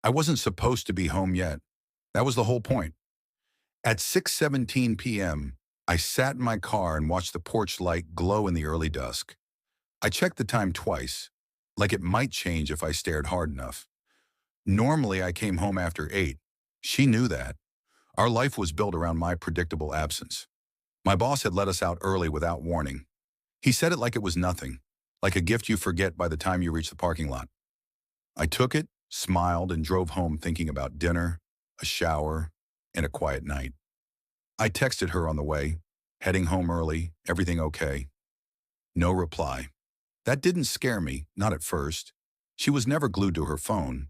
I wasn't supposed to be home yet. That was the whole point. At 6:17 p.m., I sat in my car and watched the porch light glow in the early dusk. I checked the time twice, like it might change if I stared hard enough. Normally, I came home after 8. She knew that. Our life was built around my predictable absence. My boss had let us out early without warning. He said it like it was nothing, like a gift you forget by the time you reach the parking lot. I took it, smiled, and drove home thinking about dinner, a shower, and a quiet night. I texted her on the way, heading home early, everything okay? No reply. That didn't scare me, not at first. She was never glued to her phone,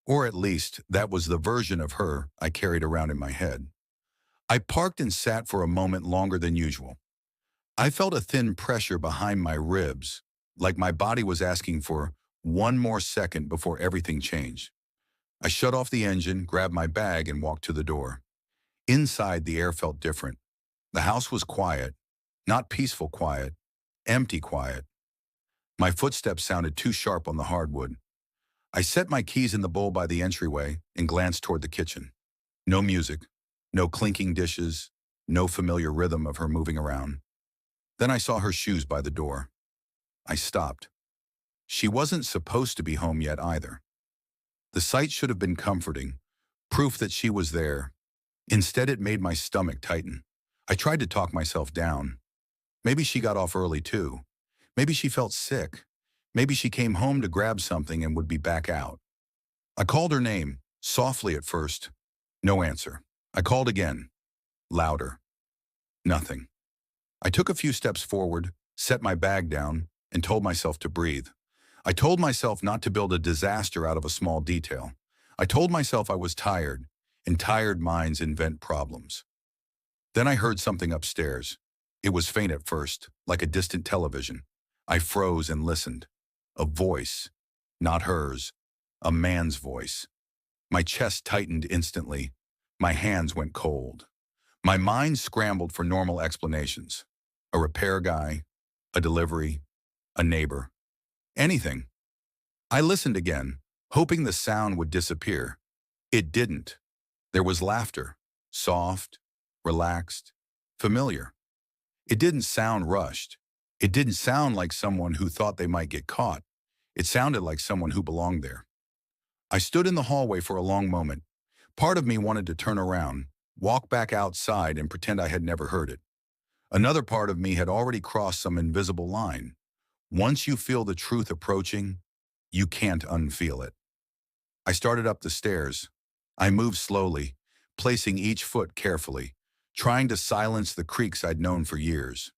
or at least that was the version of her I carried around in my head. I parked and sat for a moment longer than usual. I felt a thin pressure behind my ribs, like my body was asking for one more second before everything changed. I shut off the engine, grabbed my bag, and walked to the door. Inside, the air felt different. The house was quiet, not peaceful quiet, empty quiet. My footsteps sounded too sharp on the hardwood. I set my keys in the bowl by the entryway and glanced toward the kitchen. No music, no clinking dishes, no familiar rhythm of her moving around. Then I saw her shoes by the door. I stopped. She wasn't supposed to be home yet either. The sight should have been comforting, proof that she was there. Instead, it made my stomach tighten. I tried to talk myself down. Maybe she got off early too. Maybe she felt sick. Maybe she came home to grab something and would be back out. I called her name, softly at first. No answer. I called again, louder. Nothing. I took a few steps forward, set my bag down, and told myself to breathe. I told myself not to build a disaster out of a small detail. I told myself I was tired, and tired minds invent problems. Then I heard something upstairs. It was faint at first, like a distant television. I froze and listened. A voice, not hers, a man's voice. My chest tightened instantly. My hands went cold. My mind scrambled for normal explanations. A repair guy, a delivery, a neighbor, anything. I listened again, hoping the sound would disappear. It didn't. There was laughter, soft, relaxed, familiar. It didn't sound rushed. It didn't sound like someone who thought they might get caught. It sounded like someone who belonged there. I stood in the hallway for a long moment. Part of me wanted to turn around, walk back outside, and pretend I had never heard it. Another part of me had already crossed some invisible line. Once you feel the truth approaching, you can't unfeel it. I started up the stairs. I moved slowly, placing each foot carefully, trying to silence the creaks I'd known for years.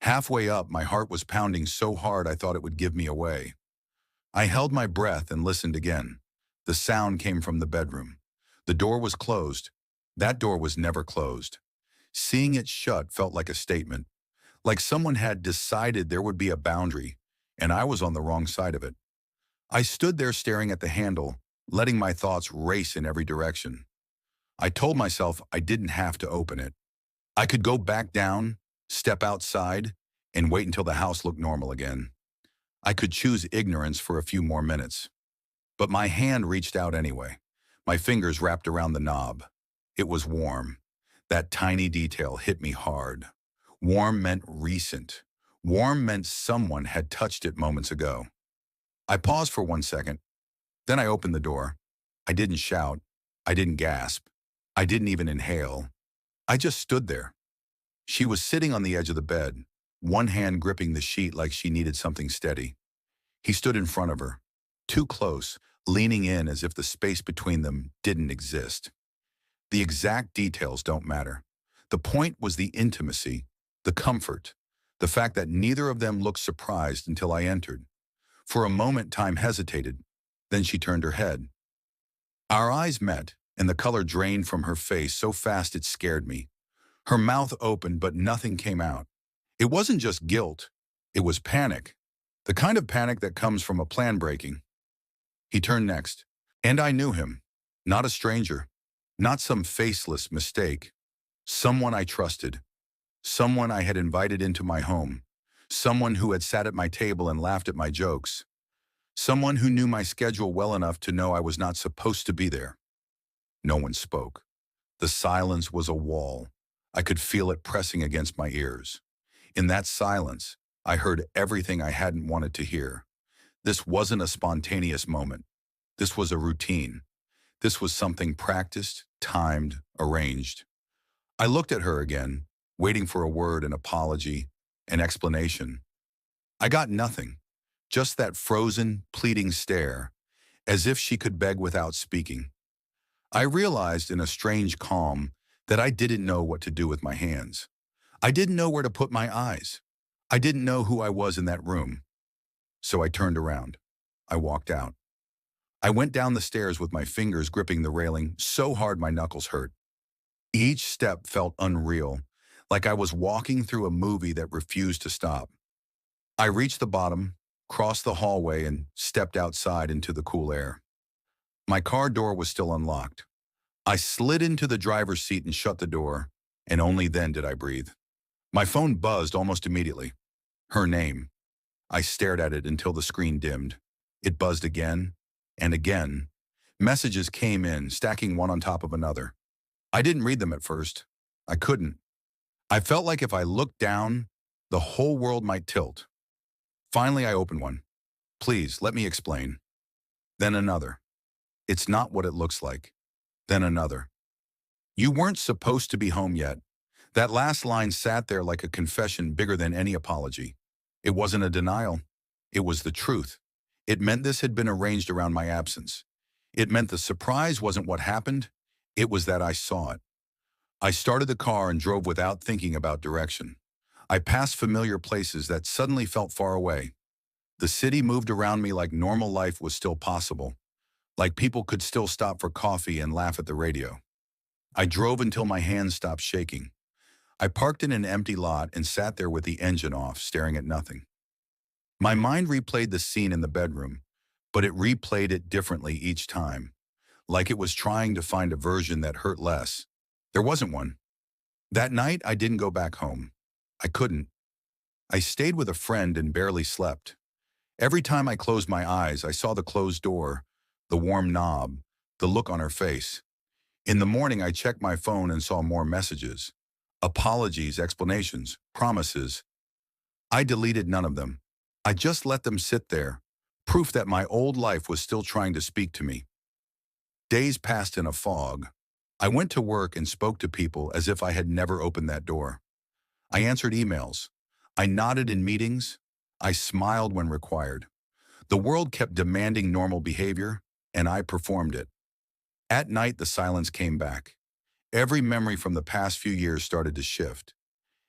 Halfway up, my heart was pounding so hard I thought it would give me away. I held my breath and listened again. The sound came from the bedroom. The door was closed. That door was never closed. Seeing it shut felt like a statement, like someone had decided there would be a boundary, and I was on the wrong side of it. I stood there staring at the handle, letting my thoughts race in every direction. I told myself I didn't have to open it. I could go back down, step outside, and wait until the house looked normal again. I could choose ignorance for a few more minutes. But my hand reached out anyway. My fingers wrapped around the knob. It was warm. That tiny detail hit me hard. Warm meant recent. Warm meant someone had touched it moments ago. I paused for 1 second. Then I opened the door. I didn't shout. I didn't gasp. I didn't even inhale. I just stood there. She was sitting on the edge of the bed, one hand gripping the sheet like she needed something steady. He stood in front of her, too close, leaning in as if the space between them didn't exist. The exact details don't matter. The point was the intimacy, the comfort, the fact that neither of them looked surprised until I entered. For a moment, time hesitated. Then she turned her head. Our eyes met, and the color drained from her face so fast it scared me. Her mouth opened, but nothing came out. It wasn't just guilt. It was panic. The kind of panic that comes from a plan breaking. He turned next, and I knew him. Not a stranger. Not some faceless mistake. Someone I trusted. Someone I had invited into my home. Someone who had sat at my table and laughed at my jokes. Someone who knew my schedule well enough to know I was not supposed to be there. No one spoke. The silence was a wall. I could feel it pressing against my ears. In that silence, I heard everything I hadn't wanted to hear. This wasn't a spontaneous moment. This was a routine. This was something practiced, timed, arranged. I looked at her again, waiting for a word, an apology, an explanation. I got nothing, just that frozen, pleading stare, as if she could beg without speaking. I realized in a strange calm that I didn't know what to do with my hands. I didn't know where to put my eyes. I didn't know who I was in that room. So I turned around. I walked out. I went down the stairs with my fingers gripping the railing so hard my knuckles hurt. Each step felt unreal, like I was walking through a movie that refused to stop. I reached the bottom, crossed the hallway, and stepped outside into the cool air. My car door was still unlocked. I slid into the driver's seat and shut the door, and only then did I breathe. My phone buzzed almost immediately. Her name. I stared at it until the screen dimmed. It buzzed again and again. Messages came in, stacking one on top of another. I didn't read them at first. I couldn't. I felt like if I looked down, the whole world might tilt. Finally, I opened one. Please, let me explain. Then another. It's not what it looks like. Then another. You weren't supposed to be home yet. That last line sat there like a confession bigger than any apology. It wasn't a denial. It was the truth. It meant this had been arranged around my absence. It meant the surprise wasn't what happened. It was that I saw it. I started the car and drove without thinking about direction. I passed familiar places that suddenly felt far away. The city moved around me like normal life was still possible, like people could still stop for coffee and laugh at the radio. I drove until my hands stopped shaking. I parked in an empty lot and sat there with the engine off, staring at nothing. My mind replayed the scene in the bedroom, but it replayed it differently each time, like it was trying to find a version that hurt less. There wasn't one. That night, I didn't go back home. I couldn't. I stayed with a friend and barely slept. Every time I closed my eyes, I saw the closed door, the warm knob, the look on her face. In the morning, I checked my phone and saw more messages. Apologies, explanations, promises. I deleted none of them. I just let them sit there, proof that my old life was still trying to speak to me. Days passed in a fog. I went to work and spoke to people as if I had never opened that door. I answered emails. I nodded in meetings. I smiled when required. The world kept demanding normal behavior, and I performed it. At night, the silence came back. Every memory from the past few years started to shift.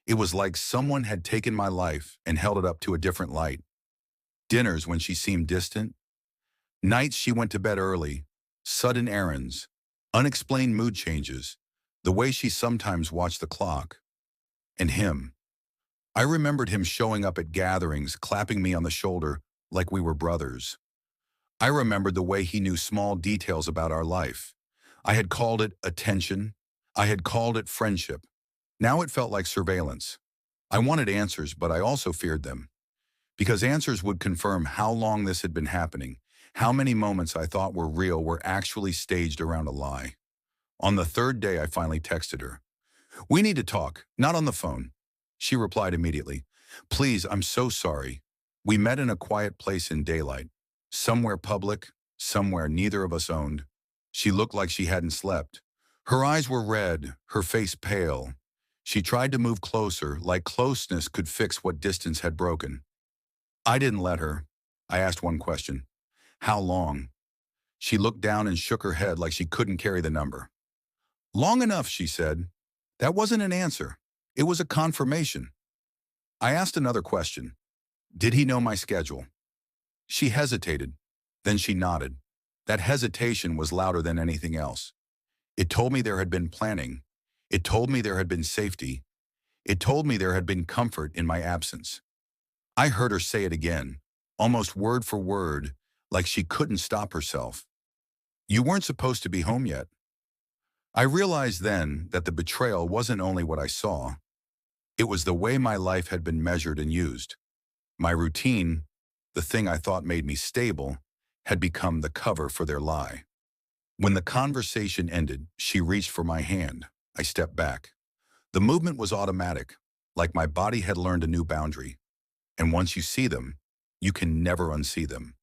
It was like someone had taken my life and held it up to a different light. Dinners when she seemed distant. Nights she went to bed early. Sudden errands. Unexplained mood changes. The way she sometimes watched the clock. And him. I remembered him showing up at gatherings, clapping me on the shoulder like we were brothers. I remembered the way he knew small details about our life. I had called it attention. I had called it friendship. Now it felt like surveillance. I wanted answers, but I also feared them. Because answers would confirm how long this had been happening, how many moments I thought were real were actually staged around a lie. On the third day, I finally texted her. "We need to talk, not on the phone." She replied immediately. "Please, I'm so sorry. We met in a quiet place in daylight. Somewhere public, somewhere neither of us owned." She looked like she hadn't slept. Her eyes were red, her face pale. She tried to move closer, like closeness could fix what distance had broken. I didn't let her. I asked one question. "How long?" She looked down and shook her head like she couldn't carry the number. "Long enough," she said. That wasn't an answer. It was a confirmation. I asked another question. Did he know my schedule? She hesitated. Then she nodded. That hesitation was louder than anything else. It told me there had been planning. It told me there had been safety. It told me there had been comfort in my absence. I heard her say it again, almost word for word, like she couldn't stop herself. "You weren't supposed to be home yet." I realized then that the betrayal wasn't only what I saw. It was the way my life had been measured and used. My routine, The thing I thought made me stable had become the cover for their lie. When the conversation ended, she reached for my hand. I stepped back. The movement was automatic, like my body had learned a new boundary. And once you see them, you can never unsee them.